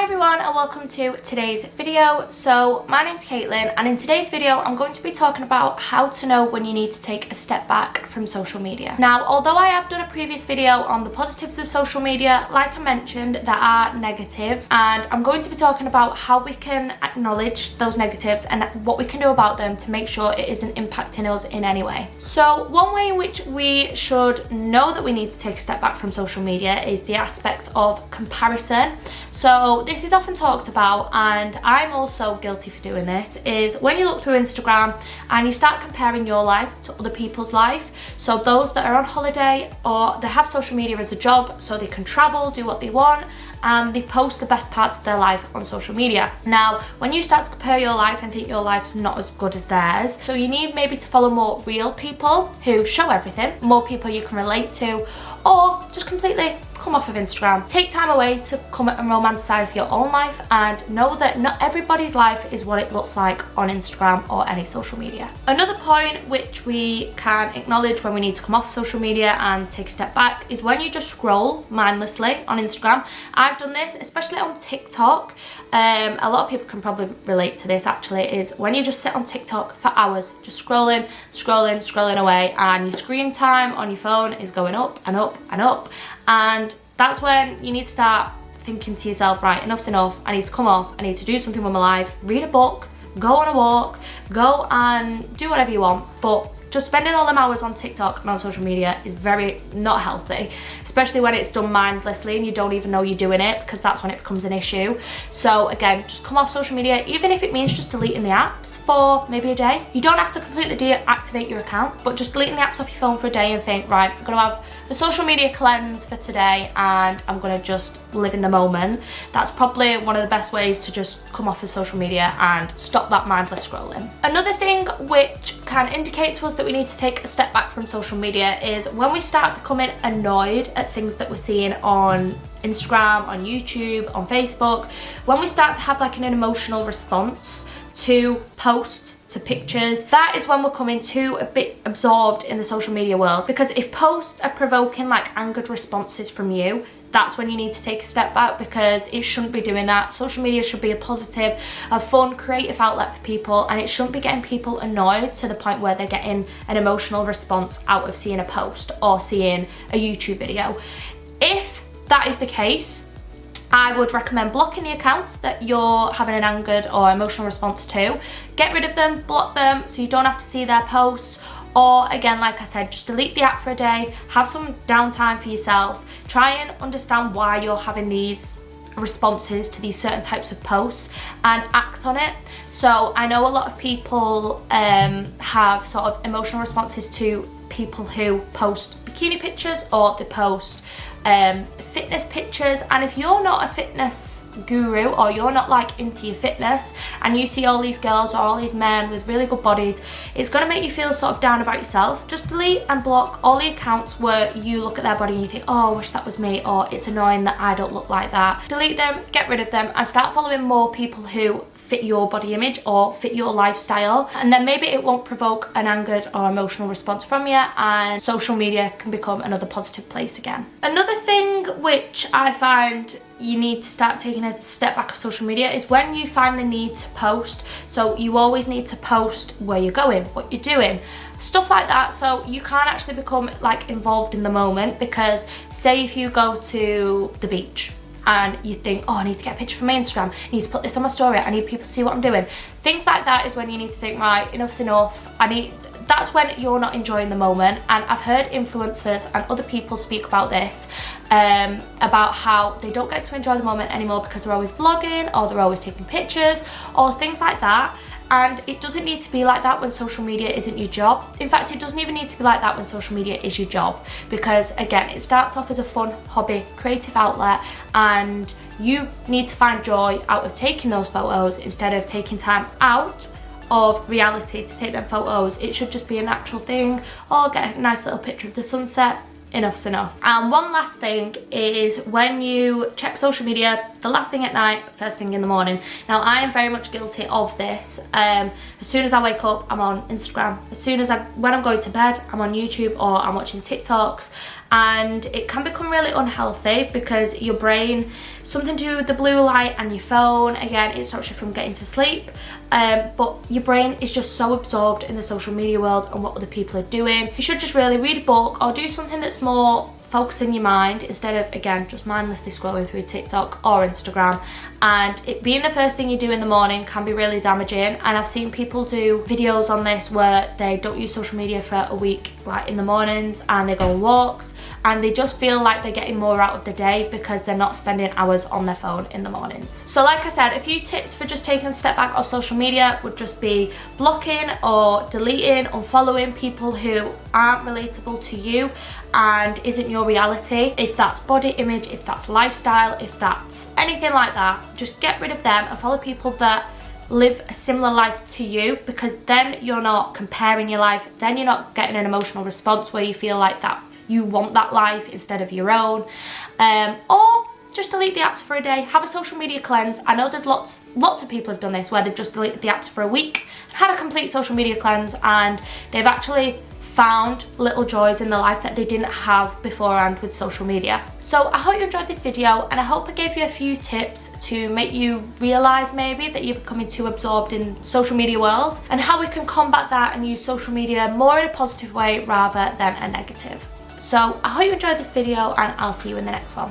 everyone and welcome to today's video. So my name's Caitlyn and in today's video I'm going to be talking about how to know when you need to take a step back from social media. Now, although I have done a previous video on the positives of social media, like I mentioned, there are negatives, and I'm going to be talking about how we can acknowledge those negatives and what we can do about them to make sure it isn't impacting us in any way. So one way in which we should know that we need to take a step back from social media is the aspect of comparison. So this is often talked about, and I'm also guilty for doing this, is when you look through Instagram and you start comparing your life to other people's life. So those that are on holiday or they have social media as a job so they can travel, do what they want, and they post the best parts of their life on social media. Now, when you start to compare your life and think your life's not as good as theirs, so you need maybe to follow more real people who show everything, more people you can relate to, or just completely come off of Instagram. Take time away to come and romanticize your own life and know that not everybody's life is what it looks like on Instagram or any social media. Another point which we can acknowledge when we need to come off social media and take a step back is when you just scroll mindlessly on Instagram. I've done this, especially on TikTok. A lot of people can probably relate to this actually, is when you just sit on TikTok for hours, just scrolling away, and your screen time on your phone is going up and up and up. And that's when you need to start thinking to yourself, right, enough's enough, I need to come off, I need to do something with my life, read a book, go on a walk, go and do whatever you want. But just spending all them hours on TikTok and on social media is very not healthy, especially when it's done mindlessly and you don't even know you're doing it, because that's when it becomes an issue. So again, just come off social media, even if it means just deleting the apps for maybe a day. You don't have to completely deactivate your account, but just deleting the apps off your phone for a day and think, right, I'm gonna have the social media cleanse for today and I'm gonna just live in the moment. That's probably one of the best ways to just come off of social media and stop that mindless scrolling. Another thing which can indicate to us that we need to take a step back from social media is when we start becoming annoyed at things that we're seeing on Instagram, on YouTube, on Facebook. When we start to have like an emotional response to posts, to pictures, that is when we're coming too a bit absorbed in the social media world. Because if posts are provoking like angered responses from you, that's when you need to take a step back, because it shouldn't be doing that. Social media should be a positive, a fun, creative outlet for people, and it shouldn't be getting people annoyed to the point where they're getting an emotional response out of seeing a post or seeing a YouTube video. If that is the case, I would recommend blocking the accounts that you're having an angered or emotional response to. Get rid of them, block them, so you don't have to see their posts. Or again, like I said, just delete the app for a day, have some downtime for yourself, try and understand why you're having these responses to these certain types of posts and act on it. So I know a lot of people have sort of emotional responses to people who post bikini pictures or they post fitness pictures, and if you're not a fitness guru or you're not like into your fitness and you see all these girls or all these men with really good bodies, it's going to make you feel sort of down about yourself. Just delete and block all the accounts where you look at their body and you think, oh, I wish that was me, or it's annoying that I don't look like that. Delete them, get rid of them, and start following more people who fit your body image or fit your lifestyle, and then maybe it won't provoke an angered or emotional response from you, and social media can become another positive place again. Another thing which I find you need to start taking a step back of social media is when you find the need to post. So you always need to post where you're going, what you're doing, stuff like that, so you can't actually become like involved in the moment. Because say if you go to the beach and you think, oh, I need to get a picture for my Instagram, I need to put this on my story, I need people to see what I'm doing. Things like that is when you need to think, right, enough's enough. That's when you're not enjoying the moment. And I've heard influencers and other people speak about this, about how they don't get to enjoy the moment anymore because they're always vlogging or they're always taking pictures or things like that. And it doesn't need to be like that when social media isn't your job. In fact, it doesn't even need to be like that when social media is your job, because again, it starts off as a fun hobby, creative outlet, and you need to find joy out of taking those photos instead of taking time out of reality to take them photos. It should just be a natural thing. Or get a nice little picture of the sunset. Enough's enough. And one last thing is when you check social media, the last thing at night, first thing in the morning. Now I am very much guilty of this. As soon as I wake up, I'm on Instagram. When I'm going to bed, I'm on YouTube or I'm watching TikToks. and it can become really unhealthy because your brain, something to do with the blue light and your phone, again, it stops you from getting to sleep, but your brain is just so absorbed in the social media world and what other people are doing. You should just really read a book or do something that's more focusing your mind instead of, again, just mindlessly scrolling through TikTok or Instagram. And it being the first thing you do in the morning can be really damaging, and I've seen people do videos on this where they don't use social media for a week, like in the mornings, and they go on walks and they just feel like they're getting more out of the day because they're not spending hours on their phone in the mornings. So like I said, a few tips for just taking a step back off social media would just be blocking or deleting, unfollowing people who aren't relatable to you and isn't your reality. If that's body image, if that's lifestyle, if that's anything like that, just get rid of them and follow people that live a similar life to you, because then you're not comparing your life, then you're not getting an emotional response where you feel like that you want that life instead of your own. Or just delete the apps for a day, have a social media cleanse. I know there's lots of people have done this where they've just deleted the apps for a week and had a complete social media cleanse, and they've actually found little joys in their life that they didn't have beforehand with social media. So I hope you enjoyed this video, and I hope I gave you a few tips to make you realise maybe that you're becoming too absorbed in social media world, and how we can combat that and use social media more in a positive way rather than a negative. So I hope you enjoyed this video, and I'll see you in the next one.